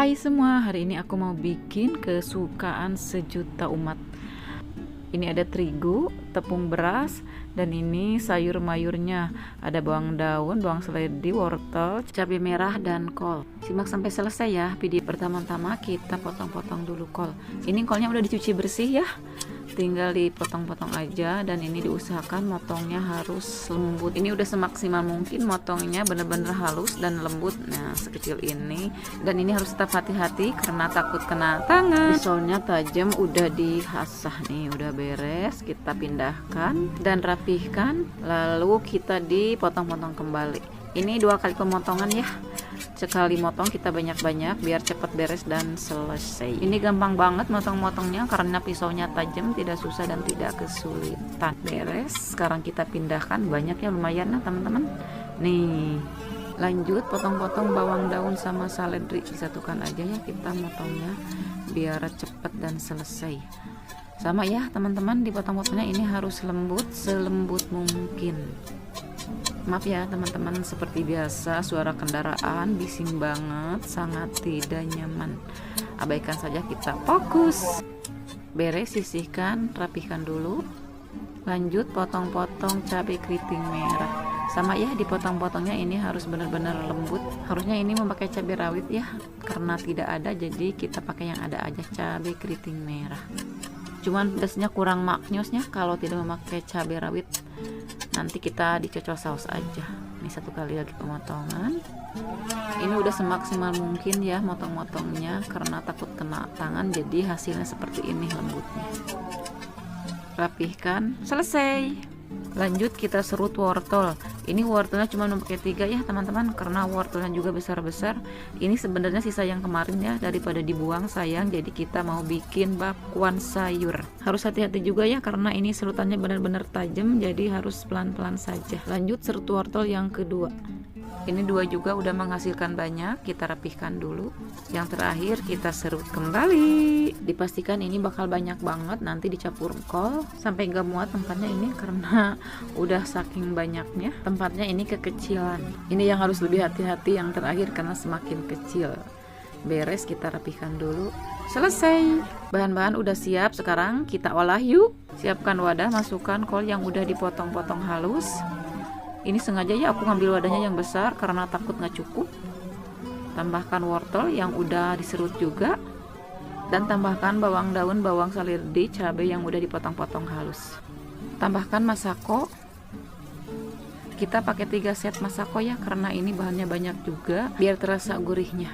Hai semua, hari ini aku mau bikin kesukaan sejuta umat. Ini ada terigu, tepung beras, dan ini sayur mayurnya. Ada bawang daun, bawang seledri, wortel, cabai merah, dan kol. Simak sampai selesai ya. Video pertama-tama kita potong-potong dulu kol. Ini kolnya udah dicuci bersih ya. Tinggal dipotong-potong aja, dan ini diusahakan motongnya harus lembut. Ini udah semaksimal mungkin motongnya bener-bener halus dan lembut. Nah, sekecil ini. Dan ini harus tetap hati-hati karena takut kena tangan. Pisaunya tajam, udah dihasah nih, udah beres. Kita pindahkan dan rapihkan, lalu kita dipotong-potong kembali. Ini 2 kali pemotongan ya. Sekali motong kita banyak-banyak biar cepat beres dan selesai. Ini gampang banget motong-motongnya karena pisaunya tajam, tidak susah dan tidak kesulitan. Beres. Sekarang kita pindahkan, banyak ya, lumayan lah teman-teman. Nih, lanjut potong-potong bawang daun sama seledri, disatukan aja ya kita motongnya biar cepat dan selesai. Sama ya teman-teman, dipotong-potongnya ini harus lembut, selembut mungkin. Maaf ya teman-teman, seperti biasa suara kendaraan bising banget, sangat tidak nyaman. Abaikan saja, kita fokus. Beres, sisihkan, rapihkan dulu. Lanjut potong-potong cabai keriting merah. Sama ya, dipotong-potongnya ini harus benar-benar lembut. Harusnya ini memakai cabai rawit ya, karena tidak ada jadi kita pakai yang ada aja, cabai keriting merah. Cuman pedasnya kurang maknyosnya kalau tidak memakai cabai rawit. Nanti kita dicocol saus aja. Ini 1 kali lagi pemotongan. Ini udah semaksimal mungkin ya motong-motongnya karena takut kena tangan, jadi hasilnya seperti ini lembutnya. Rapihkan, selesai. Lanjut kita serut wortel. Ini wortelnya cuma pakai 3 ya teman-teman, karena wortelnya juga besar-besar. Ini sebenarnya sisa yang kemarin ya, daripada dibuang sayang, jadi kita mau bikin bakwan sayur. Harus hati-hati juga ya karena ini serutannya benar-benar tajam, jadi harus pelan-pelan saja. Lanjut serut wortel yang kedua. Ini 2 juga udah menghasilkan banyak, kita rapihkan dulu. Yang terakhir kita serut kembali. Dipastikan ini bakal banyak banget, nanti dicampur kol sampai gak muat tempatnya ini karena udah saking banyaknya. Tempatnya ini kekecilan. Ini yang harus lebih hati-hati yang terakhir karena semakin kecil. Beres, kita rapihkan dulu. Selesai. Bahan-bahan udah siap, sekarang kita olah yuk. Siapkan wadah, masukkan kol yang udah dipotong-potong halus. Ini sengaja ya aku ngambil wadahnya yang besar karena takut nggak cukup. Tambahkan wortel yang udah diserut juga, dan tambahkan bawang daun, bawang seledri, cabai yang udah dipotong-potong halus. Tambahkan masako. Kita pakai 3 set masako ya karena ini bahannya banyak juga biar terasa gurihnya.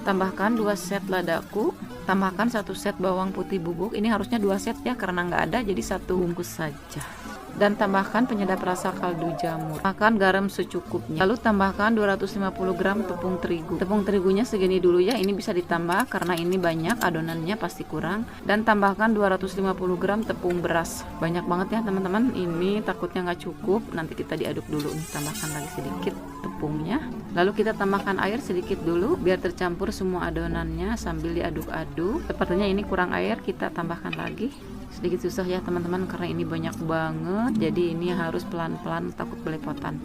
Tambahkan 2 set ladaku. Tambahkan 1 set bawang putih bubuk. Ini harusnya 2 set ya karena nggak ada, jadi 1 bungkus saja. Dan tambahkan penyedap rasa kaldu jamur. Tambahkan garam secukupnya. Lalu tambahkan 250 gram tepung terigu. Tepung terigunya segini dulu ya, ini bisa ditambah karena ini banyak, adonannya pasti kurang. Dan tambahkan 250 gram tepung beras. Banyak banget ya teman-teman, ini takutnya nggak cukup, nanti kita diaduk dulu nih. Tambahkan lagi sedikit tepungnya. Lalu kita tambahkan air sedikit dulu biar tercampur semua adonannya sambil diaduk-aduk. Sepertinya ini kurang air, kita tambahkan lagi. Sedikit susah ya teman-teman karena ini banyak banget, jadi ini harus pelan-pelan, takut belepotan.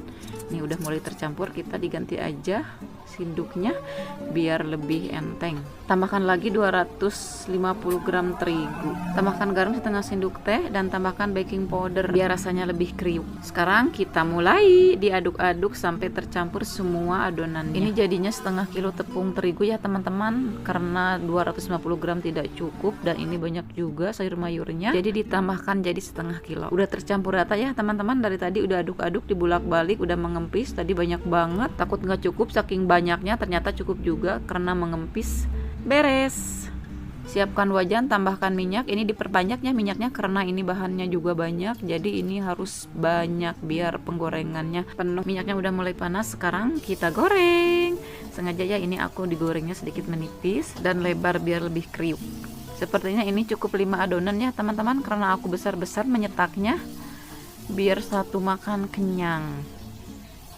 Ini udah mulai tercampur, kita diganti aja sinduknya biar lebih enteng. Tambahkan lagi 250 gram terigu. Tambahkan garam setengah sendok teh dan tambahkan baking powder biar rasanya lebih kriuk. Sekarang kita mulai diaduk-aduk sampai tercampur semua adonannya. Ini jadinya setengah kilo tepung terigu ya teman-teman, karena 250 gram tidak cukup dan ini banyak juga sayur mayurnya, jadi ditambahkan jadi setengah kilo. Udah tercampur rata ya teman-teman, dari tadi udah aduk-aduk, dibulak-balik, udah mengempis. Tadi banyak banget, takut nggak cukup saking banyaknya, ternyata cukup juga karena mengempis. Beres. Siapkan wajan, tambahkan minyak. Ini diperbanyak ya minyaknya karena ini bahannya juga banyak, jadi ini harus banyak biar penggorengannya penuh. Minyaknya udah mulai panas, sekarang kita goreng. Sengaja ya ini aku digorengnya sedikit menipis dan lebar biar lebih kriuk. Sepertinya ini cukup 5 adonan ya teman-teman, karena aku besar-besar menyetaknya biar satu makan kenyang.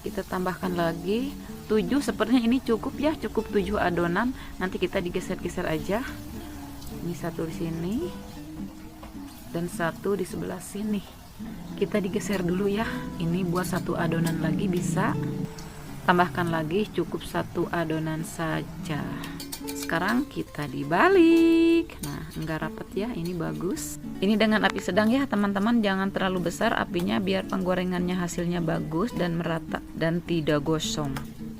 Kita tambahkan lagi 7, sepertinya ini cukup ya, cukup 7 adonan. Nanti kita digeser-geser aja. Ini satu di sini dan satu di sebelah sini. Kita digeser dulu ya. Ini buat satu adonan lagi bisa. Tambahkan lagi, cukup satu adonan saja. Sekarang kita dibalik. Nah, enggak rapat ya, ini bagus. Ini dengan api sedang ya teman-teman, jangan terlalu besar apinya biar penggorengannya hasilnya bagus dan merata dan tidak gosong.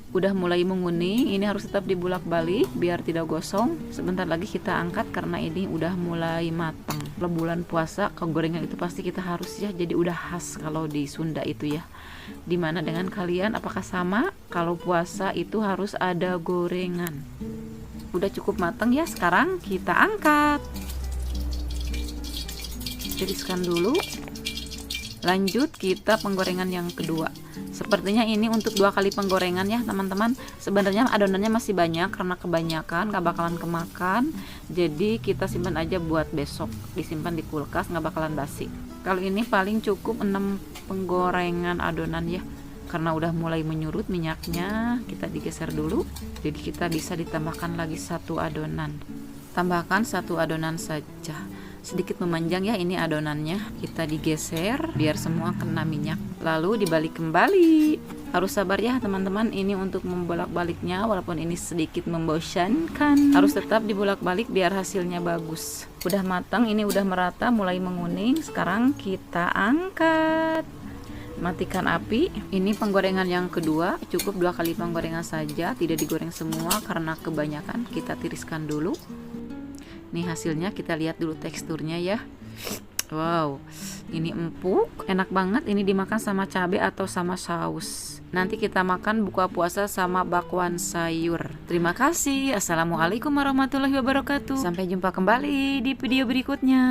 Udah mulai menguning, ini harus tetap dibulak-balik biar tidak gosong. Sebentar lagi kita angkat karena ini udah mulai matang. Kalau bulan puasa kegorengan itu pasti kita harus ya, jadi udah khas kalau di Sunda itu ya. Dimana dengan kalian, apakah sama? Kalau puasa itu harus ada gorengan. Udah cukup matang ya, sekarang kita angkat. Tiriskan dulu. Lanjut kita penggorengan yang kedua. Sepertinya ini untuk 2 kali penggorengan ya teman-teman. Sebenarnya adonannya masih banyak karena kebanyakan gak bakalan kemakan. Jadi kita simpan aja buat besok, disimpan di kulkas, gak bakalan basi. Kalau ini paling cukup 6 penggorengan adonan ya, karena udah mulai menyurut minyaknya. Kita digeser dulu, jadi kita bisa ditambahkan lagi 1 adonan. Tambahkan 1 adonan saja, sedikit memanjang ya ini adonannya. Kita digeser biar semua kena minyak, lalu dibalik kembali. Harus sabar ya teman-teman, ini untuk membolak-baliknya walaupun ini sedikit membosankan, harus tetap dibolak-balik biar hasilnya bagus. Udah matang, ini udah merata, mulai menguning. Sekarang kita angkat. Matikan api. Ini penggorengan yang kedua, cukup 2 kali penggorengan saja, tidak digoreng semua karena kebanyakan. Kita tiriskan dulu. Nih hasilnya, kita lihat dulu teksturnya ya. Wow, ini empuk, enak banget. Ini dimakan sama cabai atau sama saus. Nanti kita makan buka puasa sama bakwan sayur. Terima kasih. Assalamualaikum warahmatullahi wabarakatuh. Sampai jumpa kembali di video berikutnya.